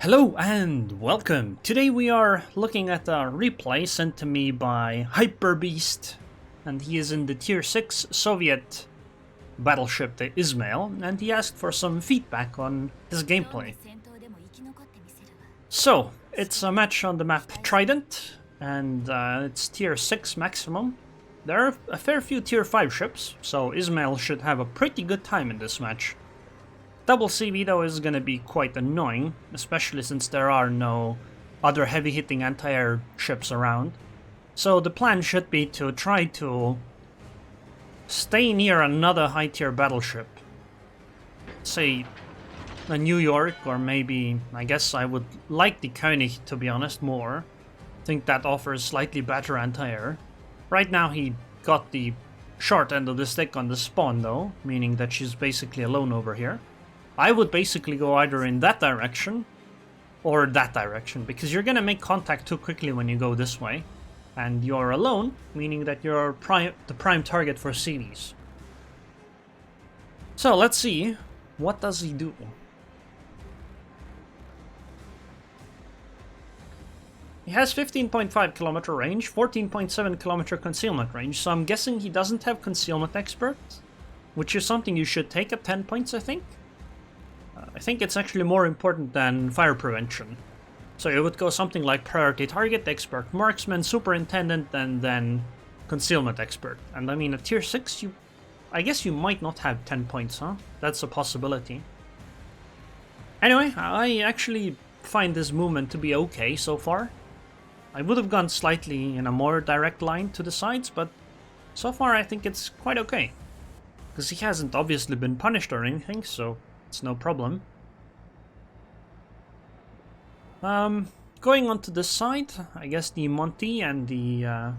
Hello and welcome! Today we are looking at a replay sent to me by Hyper Beast, and he is in the Tier 6 Soviet battleship, the Izmail, and he asked for some feedback on his gameplay. So, it's a match on the map Trident, and it's Tier 6 maximum. There are a fair few Tier 5 ships, so Izmail should have a pretty good time in this match. Double CV though is gonna be quite annoying, especially since there are no other heavy-hitting anti-air ships around. So the plan should be to try to stay near another high-tier battleship. Say a New York, or maybe, I guess I would like the König to be honest more. I think that offers slightly better anti-air. Right now he got the short end of the stick on the spawn though, meaning that she's basically alone over here. I would basically go either in that direction or that direction, because you're gonna make contact too quickly when you go this way, and you're alone, meaning that you're the prime target for CVs. So let's see, what does he do? He has 15.5 kilometer range, 14.7 kilometer concealment range, so I'm guessing he doesn't have concealment expert, which is something you should take at 10 points, I think. I think it's actually more important than fire prevention. So it would go something like priority target, expert marksman, superintendent, and then concealment expert. And I mean, at tier 6, I guess you might not have 10 points, huh? That's a possibility. Anyway, I actually find this movement to be okay so far. I would have gone slightly in a more direct line to the sides, but so far I think it's quite okay. Because he hasn't obviously been punished or anything, so it's no problem. Going on to this side, I guess the Monty and the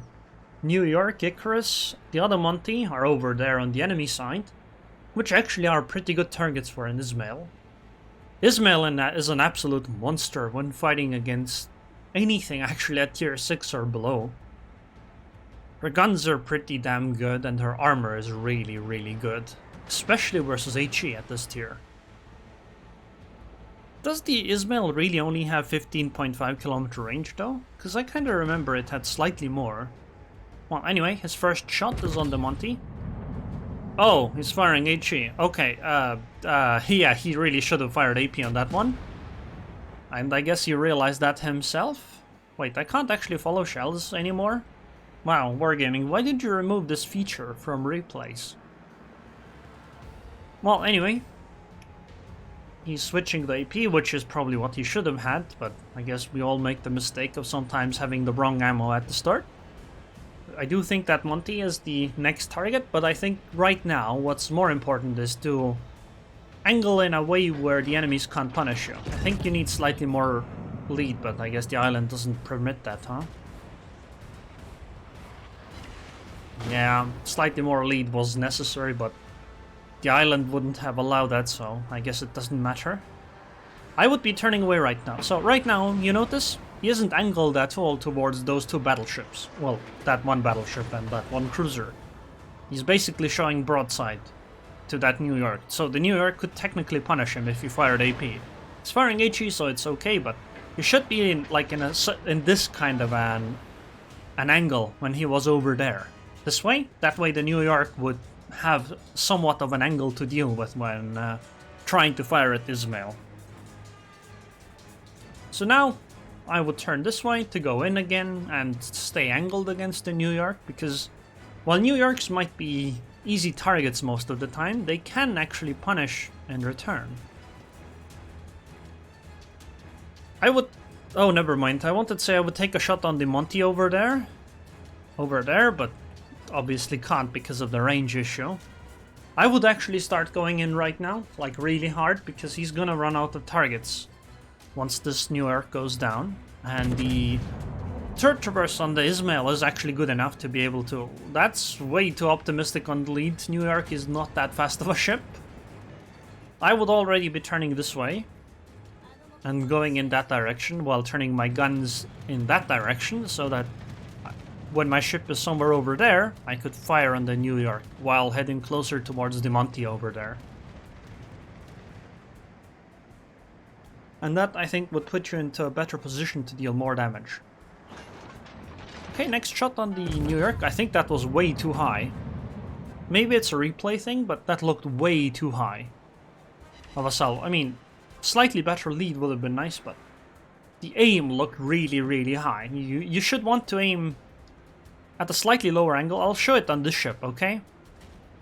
New York Icarus, the other Monty, are over there on the enemy side, which actually are pretty good targets for an Izmail. Izmail is an absolute monster when fighting against anything actually at tier 6 or below. Her guns are pretty damn good and her armor is really, really good, especially versus HE at this tier. Does the Izmail really only have 15.5 kilometer range though? Because I kinda remember it had slightly more. Well, anyway, his first shot is on the Monty. Oh, he's firing HE. Okay, yeah, he really should have fired AP on that one. And I guess he realized that himself? Wait, I can't actually follow shells anymore? Wow, Wargaming, why did you remove this feature from replays? Well, anyway. He's switching the AP, which is probably what he should have had, but I guess we all make the mistake of sometimes having the wrong ammo at the start. I do think that Monty is the next target, but I think right now what's more important is to angle in a way where the enemies can't punish you. I think you need slightly more lead, but I guess the island doesn't permit that, huh? Yeah, slightly more lead was necessary, but the island wouldn't have allowed that, so I guess it doesn't matter. I would be turning away right now. So right now, you notice, he isn't angled at all towards those two battleships. Well, that one battleship and that one cruiser. He's basically showing broadside to that New York. So the New York could technically punish him if he fired AP. He's firing HE, so it's okay, but he should be in this kind of an angle when he was over there. This way, that way the New York would have somewhat of an angle to deal with when trying to fire at Izmail. So now I would turn this way to go in again and stay angled against the New York, because while New Yorks might be easy targets most of the time, they can actually punish in return. Oh, never mind. I wanted to say I would take a shot on the Monty over there, but obviously can't because of the range issue. I would actually start going in right now, like really hard, because he's gonna run out of targets once this New York goes down. And the third traverse on the Izmail is actually good enough to be able to... That's way too optimistic on the lead. New York is not that fast of a ship. I would already be turning this way and going in that direction while turning my guns in that direction, so that when my ship is somewhere over there, I could fire on the New York while heading closer towards the Monty over there. And that, I think, would put you into a better position to deal more damage. Okay, next shot on the New York. I think that was way too high. Maybe it's a replay thing, but that looked way too high of a salvo. I mean, slightly better lead would have been nice, but the aim looked really, really high. You should want to aim at a slightly lower angle. I'll show it on this ship, okay?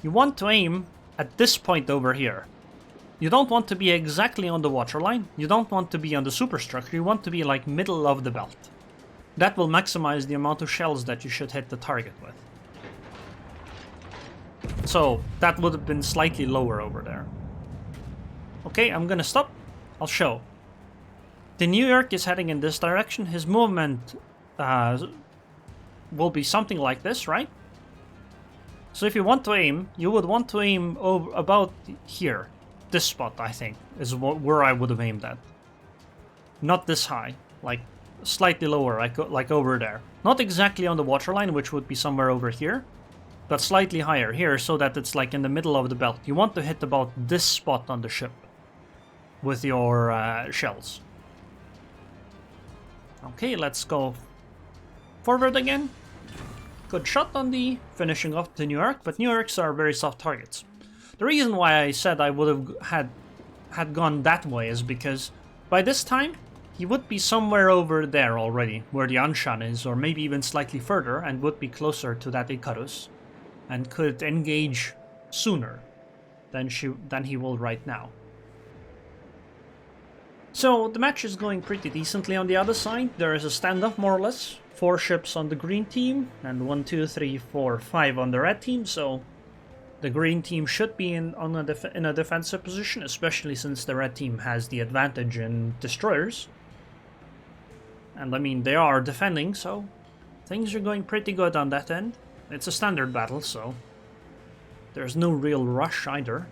You want to aim at this point over here. You don't want to be exactly on the waterline. You don't want to be on the superstructure. You want to be like middle of the belt. That will maximize the amount of shells that you should hit the target with. So that would have been slightly lower over there. Okay, I'm gonna stop. I'll show. The New York is heading in this direction. His movement will be something like this, right? So if you want to aim, you would want to aim over about here. This spot, I think, is where I would have aimed at. Not this high, like slightly lower, like over there. Not exactly on the waterline, which would be somewhere over here, but slightly higher here, so that it's like in the middle of the belt. You want to hit about this spot on the ship with your shells. Okay, let's go forward again. Good shot on the finishing off the New York, but New Yorks are very soft targets. The reason why I said I would have had gone that way is because by this time he would be somewhere over there already, where the Anshan is, or maybe even slightly further, and would be closer to that Icarus, and could engage sooner than he will right now. So the match is going pretty decently on the other side. There is a standoff more or less. 4 ships on the green team, and 1, 2, 3, 4, 5 on the red team, so the green team should be in a defensive position, especially since the red team has the advantage in destroyers. And I mean, they are defending, so things are going pretty good on that end. It's a standard battle, so there's no real rush either.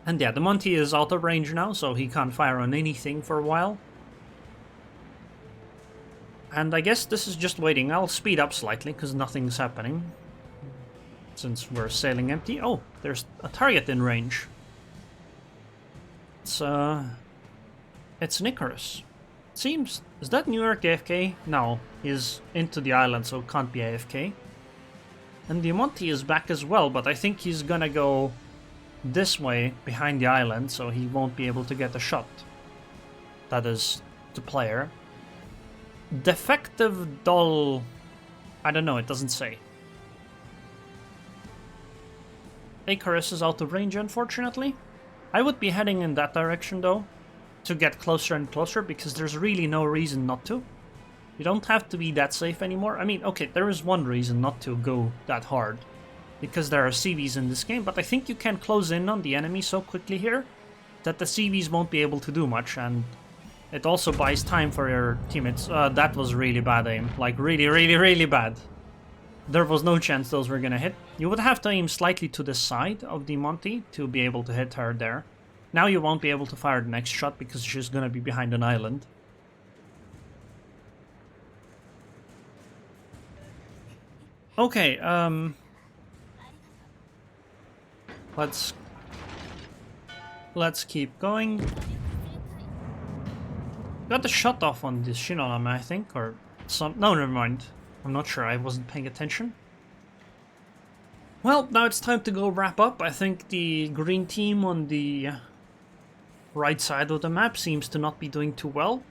And yeah, the Monty is out of range now, so he can't fire on anything for a while. And I guess this is just waiting. I'll speed up slightly, because nothing's happening. Since we're sailing empty. Oh, there's a target in range. It's an Icarus. Seems... Is that New York AFK? No, he's into the island, so it can't be AFK. And the Monty is back as well, but I think he's gonna go this way behind the island, so he won't be able to get a shot. That is the player. Defective dull... I don't know, it doesn't say. Icarus is out of range, unfortunately. I would be heading in that direction, though, to get closer and closer, because there's really no reason not to. You don't have to be that safe anymore. I mean, okay, there is one reason not to go that hard, because there are CVs in this game, but I think you can close in on the enemy so quickly here that the CVs won't be able to do much, and it also buys time for your teammates. That was really bad aim. Like, really, really, really bad. There was no chance those were gonna hit. You would have to aim slightly to the side of the Monty to be able to hit her there. Now you won't be able to fire the next shot because she's gonna be behind an island. Okay, let's keep going. Got the shot off on this Shinoname, I think, or some... No, never mind. I'm not sure, I wasn't paying attention. Well, now it's time to go wrap up. I think the green team on the right side of the map seems to not be doing too well.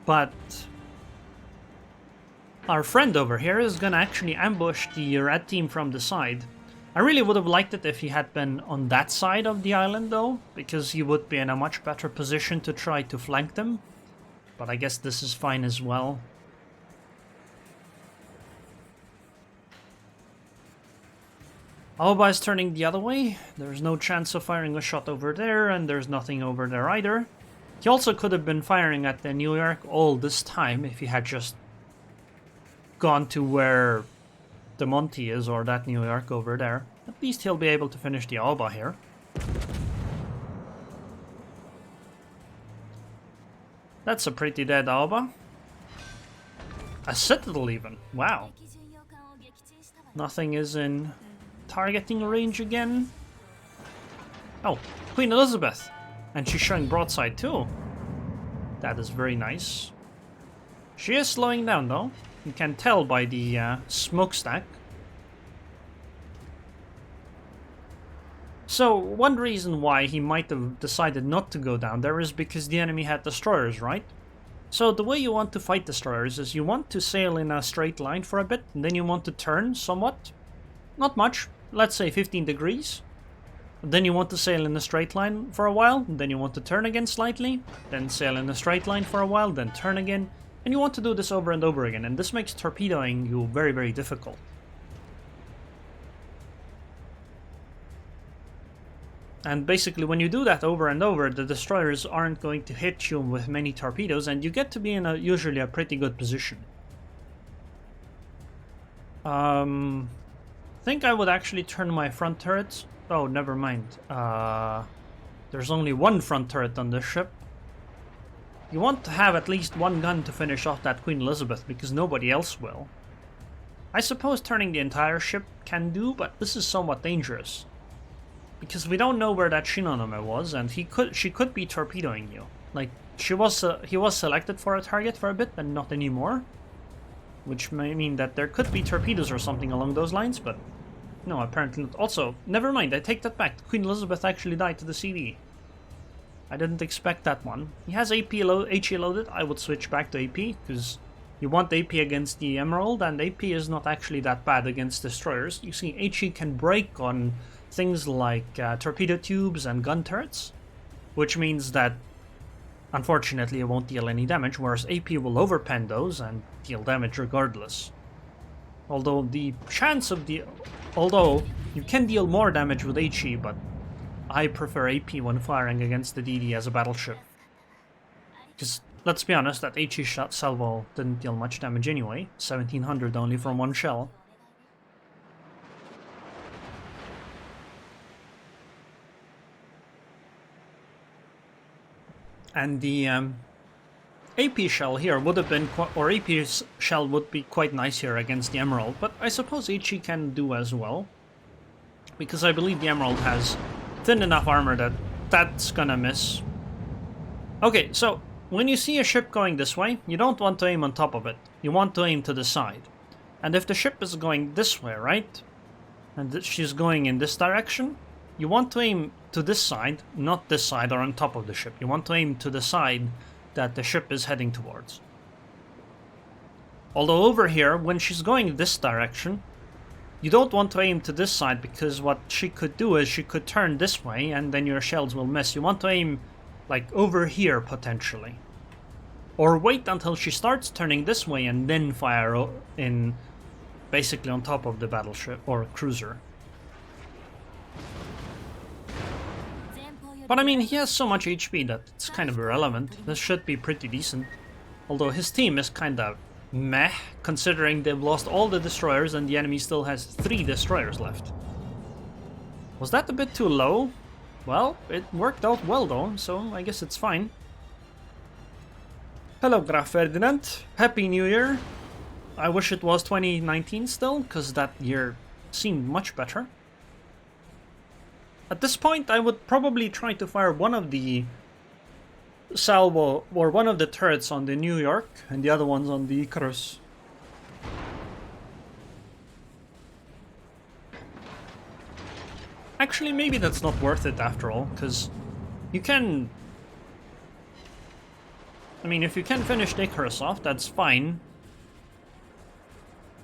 But our friend over here is gonna actually ambush the red team from the side. I really would have liked it if he had been on that side of the island though, because he would be in a much better position to try to flank them. But I guess this is fine as well. Aoba is turning the other way. There's no chance of firing a shot over there, and there's nothing over there either. He also could have been firing at the New York all this time if he had just gone to where the Monty is, or that New York over there. At least he'll be able to finish the Aoba here. That's a pretty dead Aoba. A Citadel even. Wow. Nothing is in targeting range again. Oh, Queen Elizabeth. And she's showing broadside too. That is very nice. She is slowing down though. You can tell by the smokestack. So, one reason why he might have decided not to go down there is because the enemy had destroyers, right? So the way you want to fight destroyers is you want to sail in a straight line for a bit, and then you want to turn somewhat. Not much, let's say 15 degrees. Then you want to sail in a straight line for a while, and then you want to turn again slightly, then sail in a straight line for a while, then turn again. And you want to do this over and over again, and this makes torpedoing you very, very difficult. And basically when you do that over and over, the destroyers aren't going to hit you with many torpedoes, and you get to be in usually a pretty good position. I think I would actually turn my front turrets. Oh, never mind. There's only one front turret on this ship. You want to have at least one gun to finish off that Queen Elizabeth, because nobody else will. I suppose turning the entire ship can do, but this is somewhat dangerous. Because we don't know where that Shinonome was, and she could be torpedoing you. Like, he was selected for a target for a bit, and not anymore. Which may mean that there could be torpedoes or something along those lines, but no, apparently not. Also, never mind, I take that back. Queen Elizabeth actually died to the CD. I didn't expect that one. He has HE loaded. I would switch back to AP, because you want AP against the Emerald, and AP is not actually that bad against destroyers. You see, HE can break on things like torpedo tubes and gun turrets, which means that unfortunately it won't deal any damage, whereas AP will overpen those and deal damage regardless. Although you can deal more damage with HE, but I prefer AP when firing against the DD as a battleship. Because let's be honest, that HE salvo didn't deal much damage anyway, 1700 only from one shell. And the AP shell here would have been, or AP shell would be quite nice here against the Emerald, but I suppose HE can do as well. Because I believe the Emerald has thin enough armor that that's gonna miss. Okay, so when you see a ship going this way, you don't want to aim on top of it. You want to aim to the side. And if the ship is going this way, right? And she's going in this direction, you want to aim to this side, not this side or on top of the ship. You want to aim to the side that the ship is heading towards. Although over here, when she's going this direction, you don't want to aim to this side, because what she could do is she could turn this way and then your shells will miss. You want to aim like over here potentially. Or wait until she starts turning this way and then fire in basically on top of the battleship or cruiser. But I mean, he has so much HP that it's kind of irrelevant. This should be pretty decent. Although his team is kind of meh, considering they've lost all the destroyers and the enemy still has 3 destroyers left. Was that a bit too low? Well, it worked out well though, so I guess it's fine. Hello Graf Ferdinand, Happy New Year. I wish it was 2019 still, because that year seemed much better. At this point, I would probably try to fire one of the salvo or one of the turrets on the New York and the other ones on the Icarus. Actually, maybe that's not worth it after all, because you can... I mean, if you can finish the Icarus off, that's fine.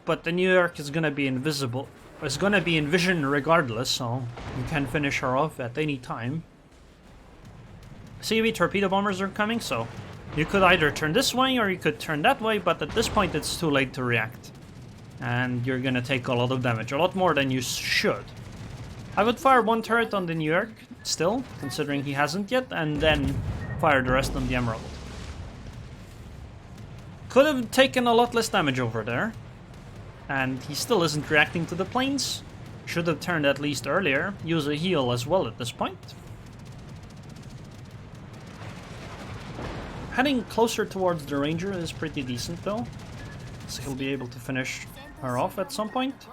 But the New York is gonna be invisible. It's gonna be in vision regardless, so you can finish her off at any time. CV torpedo bombers are coming, so you could either turn this way or you could turn that way, but at this point it's too late to react. And you're gonna take a lot of damage, a lot more than you should. I would fire one turret on the New York, still, considering he hasn't yet, and then fire the rest on the Emerald. Could have taken a lot less damage over there. And he still isn't reacting to the planes. Should have turned at least earlier. Use a heal as well at this point. Heading closer towards the Ranger is pretty decent though. So he'll be able to finish her off at some point.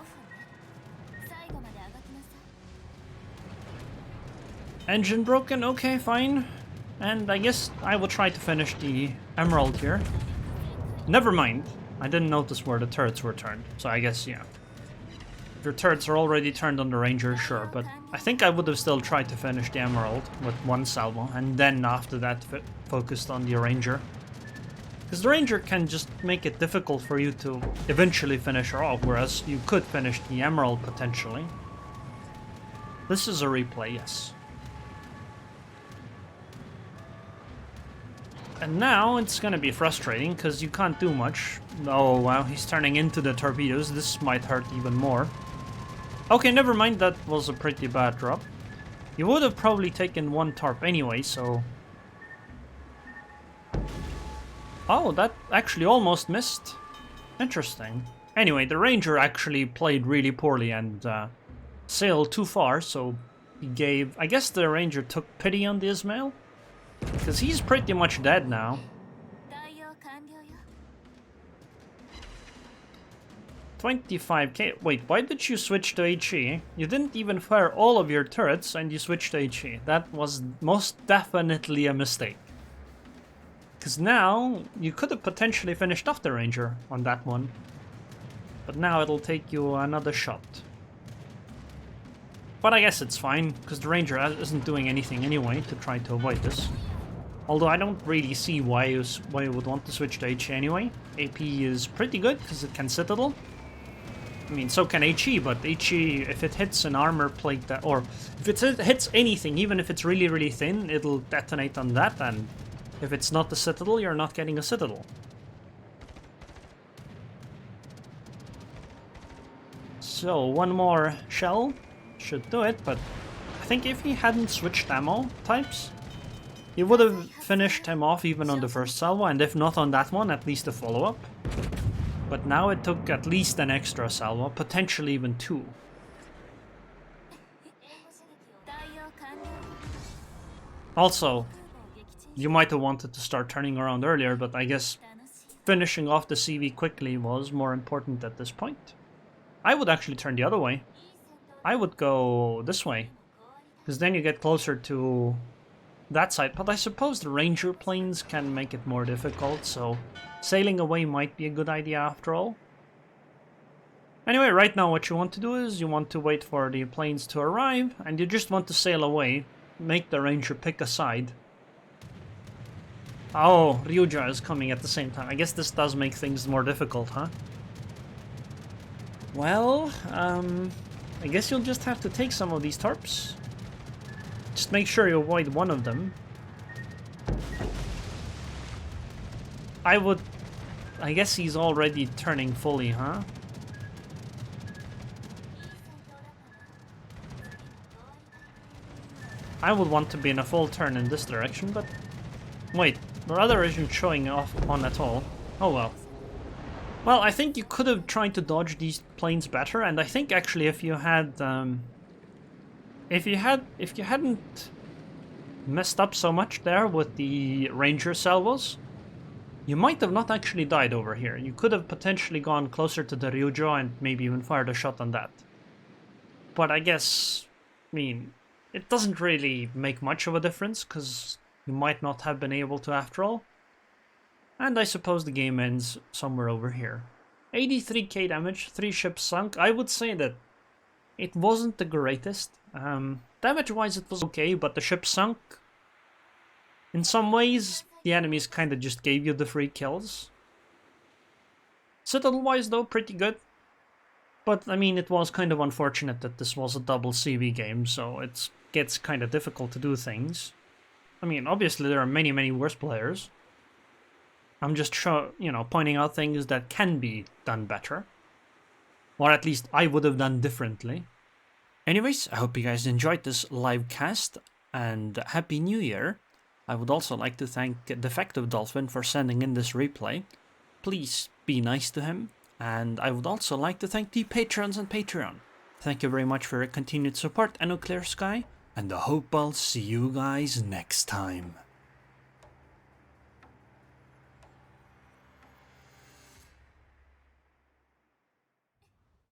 Engine broken, okay, fine. And I guess I will try to finish the Emerald here. Never mind. I didn't notice where the turrets were turned. So I guess, yeah. If your turrets are already turned on the Ranger, sure. But I think I would have still tried to finish the Emerald with one salvo. And then after that, focused on the Ranger. Because the Ranger can just make it difficult for you to eventually finish her off. Whereas you could finish the Emerald potentially. This is a replay, yes. And now it's gonna be frustrating because you can't do much. Oh wow, he's turning into the torpedoes. This might hurt even more. Okay, never mind, that was a pretty bad drop. You would have probably taken one torp anyway, so... Oh, that actually almost missed. Interesting. Anyway, the Ranger actually played really poorly and sailed too far, so he gave... I guess the Ranger took pity on the Izmail? Because he's pretty much dead now. 25k. Wait, why did you switch to HE? You didn't even fire all of your turrets and you switched to HE. That was most definitely a mistake. Because now, you could have potentially finished off the Ranger on that one. But now it'll take you another shot. But I guess it's fine, because the Ranger isn't doing anything anyway to try to avoid this. Although I don't really see why you would want to switch to HE anyway. AP is pretty good, because it can Citadel. I mean, so can HE, but HE, if it hits an armor plate, or if it hits anything, even if it's really, really thin, it'll detonate on that, and if it's not a Citadel, you're not getting a Citadel. So, one more shell should do it, but I think if he hadn't switched ammo types, he would have finished him off even on the first salvo, and if not on that one, at least a follow-up. But now it took at least an extra salvo, potentially even two. Also, you might have wanted to start turning around earlier, but I guess finishing off the CV quickly was more important at this point. I would actually turn the other way. I would go this way, because then you get closer to that side. But I suppose the Ranger planes can make it more difficult, so sailing away might be a good idea after all. Anyway, right now what you want to do is you want to wait for the planes to arrive, and you just want to sail away, make the Ranger pick a side. Oh, Ryuja is coming at the same time. I guess this does make things more difficult, huh? Well, I guess you'll just have to take some of these torps. Just make sure you avoid one of them. I guess he's already turning fully, huh? I would want to be in a full turn in this direction, but... Wait, the rudder isn't showing off on at all. Oh well. Well, I think you could have tried to dodge these planes better, and I think actually if you had... If you hadn't messed up so much there with the Ranger salvos, you might have not actually died over here. You could have potentially gone closer to the Ryujo and maybe even fired a shot on that. But I guess, I mean, it doesn't really make much of a difference, because you might not have been able to after all. And I suppose the game ends somewhere over here. 83k damage, 3 ships sunk. I would say that it wasn't the greatest. Damage-wise it was okay, but the ship sunk. In some ways, the enemies kind of just gave you the free kills. Citadel-wise though, pretty good. But, I mean, it was kind of unfortunate that this was a double CV game, so it gets kind of difficult to do things. I mean, obviously there are many, many worse players. I'm just, pointing out things that can be done better. Or at least I would have done differently. Anyways, I hope you guys enjoyed this live cast, and Happy New Year. I would also like to thank Defective Dolphin for sending in this replay. Please be nice to him, and I would also like to thank the patrons on Patreon. Thank you very much for your continued support, and a clear sky, and I hope I'll see you guys next time.